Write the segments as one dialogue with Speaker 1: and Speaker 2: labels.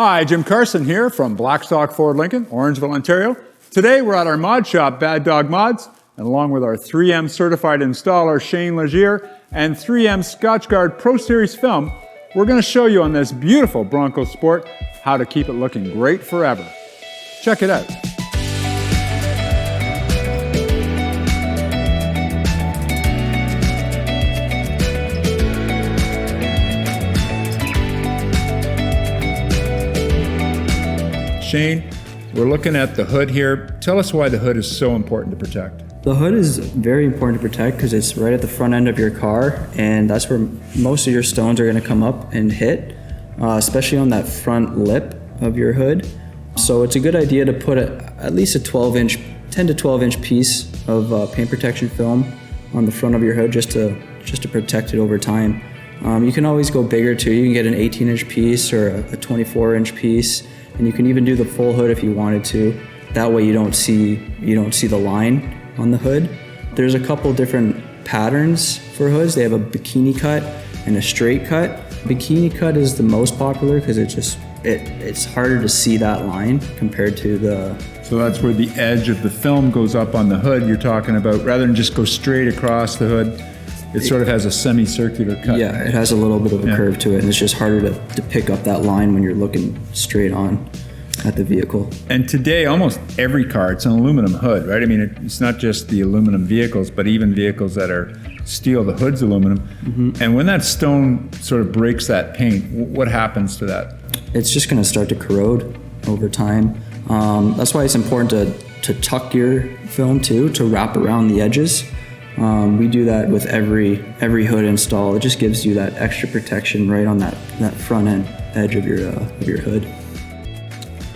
Speaker 1: Hi, Jim Carson here from Blackstock Ford Lincoln, Orangeville, Ontario. Today we're at our mod shop, Bad Dog Mods, and along with our 3M certified installer, Shane Legier, and 3M Scotchgard Pro Series film, we're going to show you on this beautiful Bronco Sport how to keep it looking great forever. Check it out. Shane, we're looking at the hood here. Tell us why the hood is so important to protect.
Speaker 2: The hood is very important to protect because it's right at the front end of your car, and that's where most of your stones are going to come up and hit, especially on that front lip of your hood. So it's a good idea to put at least a 10 to 12 inch piece of paint protection film on the front of your hood just to protect it over time. You can always go bigger too. You can get an 18 inch piece or a 24 inch piece. And you can even do the full hood if you wanted to. That way you don't see the line on the hood. There's a couple different patterns for hoods. They have a bikini cut and a straight cut. Bikini cut is the most popular because it's harder to see that line compared to the...
Speaker 1: So that's where the edge of the film goes up on the hood you're talking about. Rather than just go straight across the hood, it sort of has a semicircular cut.
Speaker 2: Yeah, it has a little bit of a curve to it, and it's just harder to pick up that line when you're looking straight on at the vehicle.
Speaker 1: And today, almost every car, it's an aluminum hood, right? I mean, it's not just the aluminum vehicles, but even vehicles that are steel, the hood's aluminum. Mm-hmm. And when that stone sort of breaks that paint, what happens to that?
Speaker 2: It's just going to start to corrode over time. That's why it's important to tuck your film too, to wrap around the edges. We do that with every hood install. It just gives you that extra protection right on that front end edge of your hood.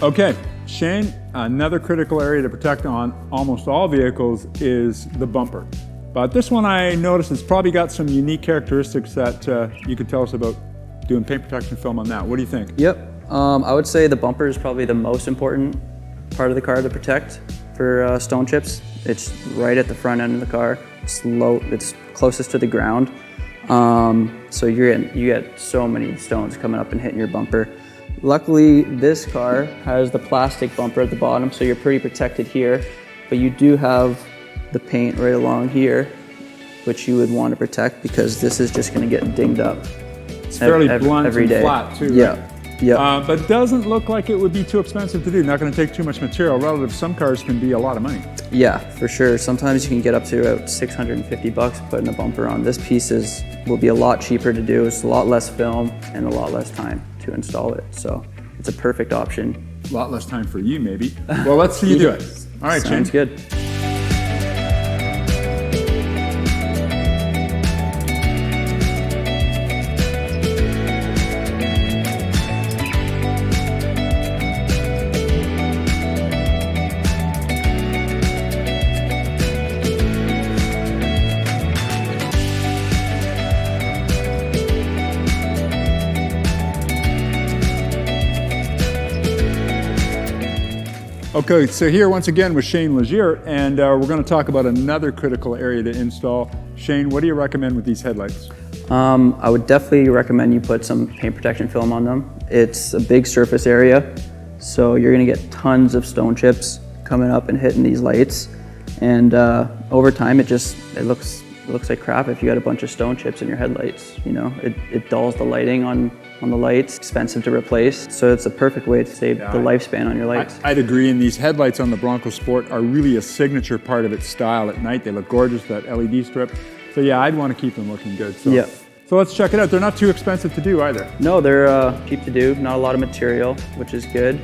Speaker 1: Okay, Shane, another critical area to protect on almost all vehicles is the bumper. But this one I noticed has probably got some unique characteristics that you could tell us about doing paint protection film on that. What do you think?
Speaker 2: Yep, I would say the bumper is probably the most important part of the car to protect for stone chips. It's right at the front end of the car. It's low, it's closest to the ground. So you get so many stones coming up and hitting your bumper. Luckily, this car has the plastic bumper at the bottom, so you're pretty protected here, but you do have the paint right along here, which you would want to protect because this is just going to get dinged up.
Speaker 1: It's fairly blunt and flat too.
Speaker 2: Yeah.
Speaker 1: Right?
Speaker 2: Yeah.
Speaker 1: But doesn't look like it would be too expensive to do. Not going to take too much material. Relative to some cars can be a lot of money.
Speaker 2: Yeah, for sure. Sometimes you can get up to about $650 putting a bumper on. This piece will be a lot cheaper to do. It's a lot less film and a lot less time to install it. So it's a perfect option.
Speaker 1: A lot less time for you, maybe. Well, let's see you do it. All right,
Speaker 2: Sounds
Speaker 1: Shane.
Speaker 2: good.
Speaker 1: Okay, so here once again with Shane Legier, and we're going to talk about another critical area to install. Shane, what do you recommend with these headlights?
Speaker 2: I would definitely recommend you put some paint protection film on them. It's a big surface area, so you're going to get tons of stone chips coming up and hitting these lights. And over time, it looks like crap if you got a bunch of stone chips in your headlights. You know, it dulls the lighting on the lights, expensive to replace. So it's a perfect way to save the lifespan on your lights.
Speaker 1: I'd agree, and these headlights on the Bronco Sport are really a signature part of its style at night. They look gorgeous, that LED strip. So yeah, I'd want to keep them looking good. So,
Speaker 2: yeah.
Speaker 1: So let's check it out. They're not too expensive to do either.
Speaker 2: No, they're cheap to do, not a lot of material, which is good.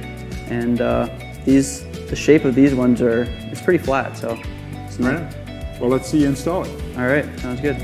Speaker 2: And the shape of these ones it's pretty flat, so it's
Speaker 1: right. Well, let's see you install it.
Speaker 2: All right, sounds good.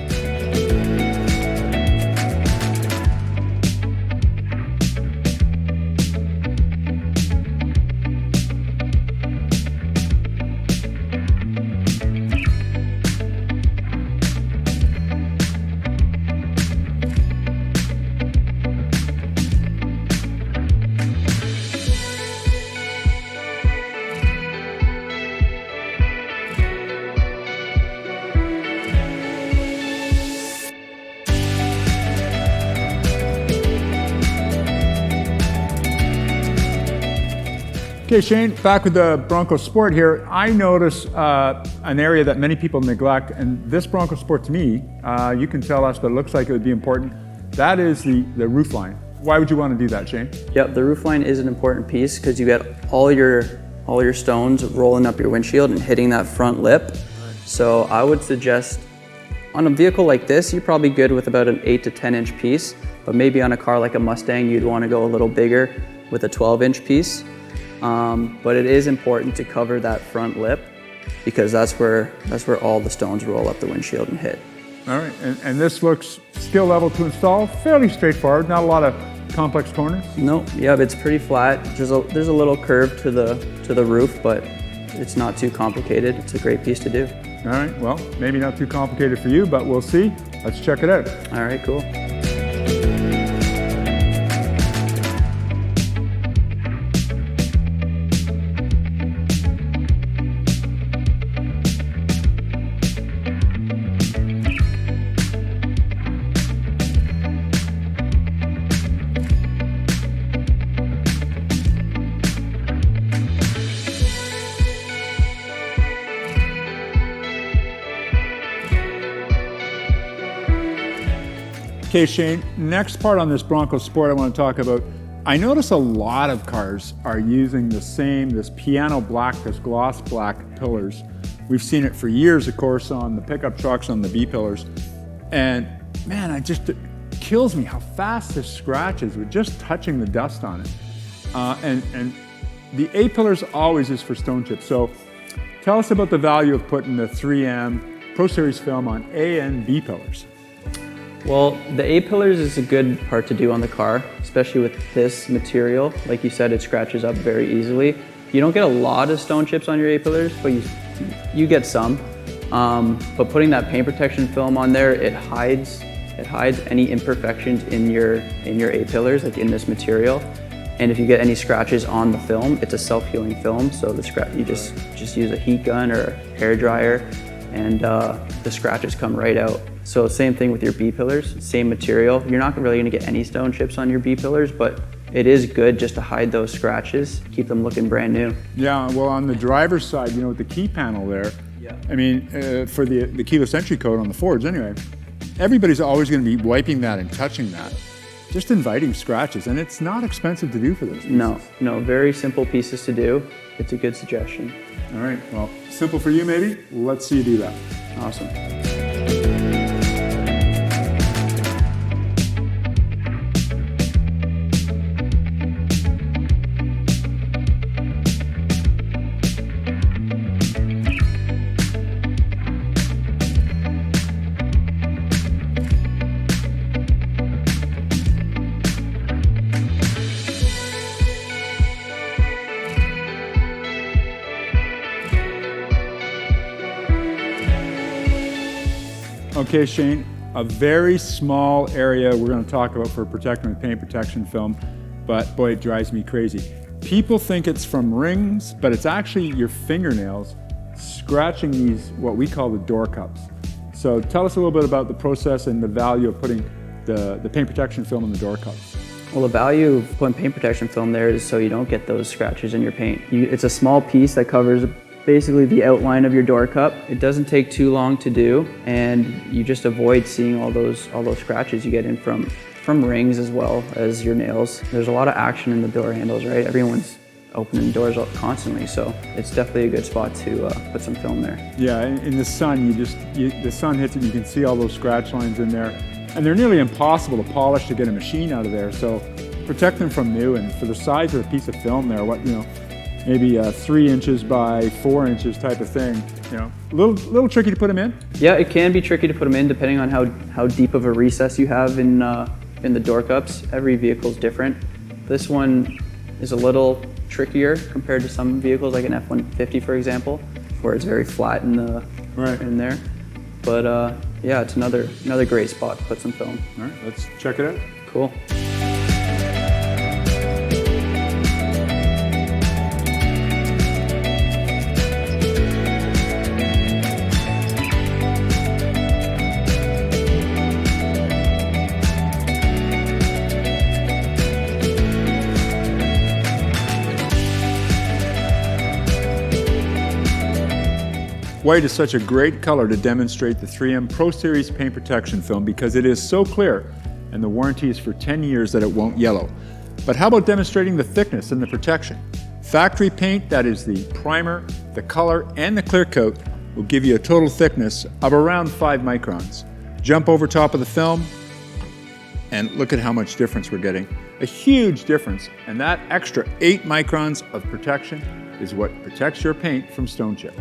Speaker 1: Okay, Shane, back with the Bronco Sport here. I notice an area that many people neglect, and this Bronco Sport to me, you can tell us, but it looks like it would be important. That is the roof line. Why would you want to do that, Shane?
Speaker 2: Yep, the roof line is an important piece because you get all your stones rolling up your windshield and hitting that front lip. So I would suggest on a vehicle like this, you're probably good with about an 8 to 10 inch piece, but maybe on a car like a Mustang, you'd want to go a little bigger with a 12-inch piece. But it is important to cover that front lip because that's where all the stones roll up the windshield and hit.
Speaker 1: All right, and this looks skill level to install, fairly straightforward, not a lot of complex corners.
Speaker 2: No, yeah, it's pretty flat. There's a little curve to the roof, but it's not too complicated. It's a great piece to do.
Speaker 1: All right, well, maybe not too complicated for you, but we'll see. Let's check it out.
Speaker 2: All right, cool.
Speaker 1: Okay, Shane, next part on this Bronco Sport I want to talk about. I notice a lot of cars are using this piano black, this gloss black pillars. We've seen it for years, of course, on the pickup trucks, on the B pillars. And man, it kills me how fast this scratches with just touching the dust on it. And the A pillars always is for stone chips. So tell us about the value of putting the 3M Pro Series film on A and B pillars.
Speaker 2: Well, the A pillars is a good part to do on the car, especially with this material. Like you said, it scratches up very easily. You don't get a lot of stone chips on your A pillars, but you get some. But putting that paint protection film on there, it hides any imperfections in your A pillars, like in this material. And if you get any scratches on the film, it's a self-healing film, so you just use a heat gun or a hair dryer, and the scratches come right out. So same thing with your B pillars, same material. You're not really gonna get any stone chips on your B pillars, but it is good just to hide those scratches, keep them looking brand new.
Speaker 1: Yeah, well, on the driver's side, with the key panel there, I mean, for the keyless entry code on the Fords anyway, everybody's always gonna be wiping that and touching that, just inviting scratches, and it's not expensive to do for those pieces.
Speaker 2: No, very simple pieces to do. It's a good suggestion.
Speaker 1: All right, well, simple for you maybe? Let's see you do that.
Speaker 2: Awesome.
Speaker 1: Okay, Shane, a very small area we're going to talk about for protecting with paint protection film, but boy, it drives me crazy. People think it's from rings, but it's actually your fingernails scratching these, what we call the door cups. So tell us a little bit about the process and the value of putting the paint protection film in the door cups.
Speaker 2: Well, the value of putting paint protection film there is so you don't get those scratches in your paint. It's a small piece that covers basically the outline of your door cup. It doesn't take too long to do, and you just avoid seeing all those scratches you get in from rings as well as your nails. There's a lot of action in the door handles, right? Everyone's opening doors up constantly, so it's definitely a good spot to put some film there.
Speaker 1: Yeah, in the sun, the sun hits it, you can see all those scratch lines in there, and they're nearly impossible to polish to get a machine out of there. So protect them from new, and for the size of a piece of film there, maybe 3 inches by 4 inches type of thing. A little tricky to put them in.
Speaker 2: Yeah, it can be tricky to put them in depending on how deep of a recess you have in the door cups. Every vehicle's different. This one is a little trickier compared to some vehicles like an F-150, for example, where it's very flat in there. But yeah, it's another great spot to put some film.
Speaker 1: All right, let's check it out.
Speaker 2: Cool.
Speaker 1: White is such a great color to demonstrate the 3M Pro Series paint protection film because it is so clear and the warranty is for 10 years that it won't yellow. But how about demonstrating the thickness and the protection? Factory paint, that is the primer, the color, and the clear coat, will give you a total thickness of around 5 microns. Jump over top of the film and look at how much difference we're getting. A huge difference, and that extra 8 microns of protection is what protects your paint from stone chips.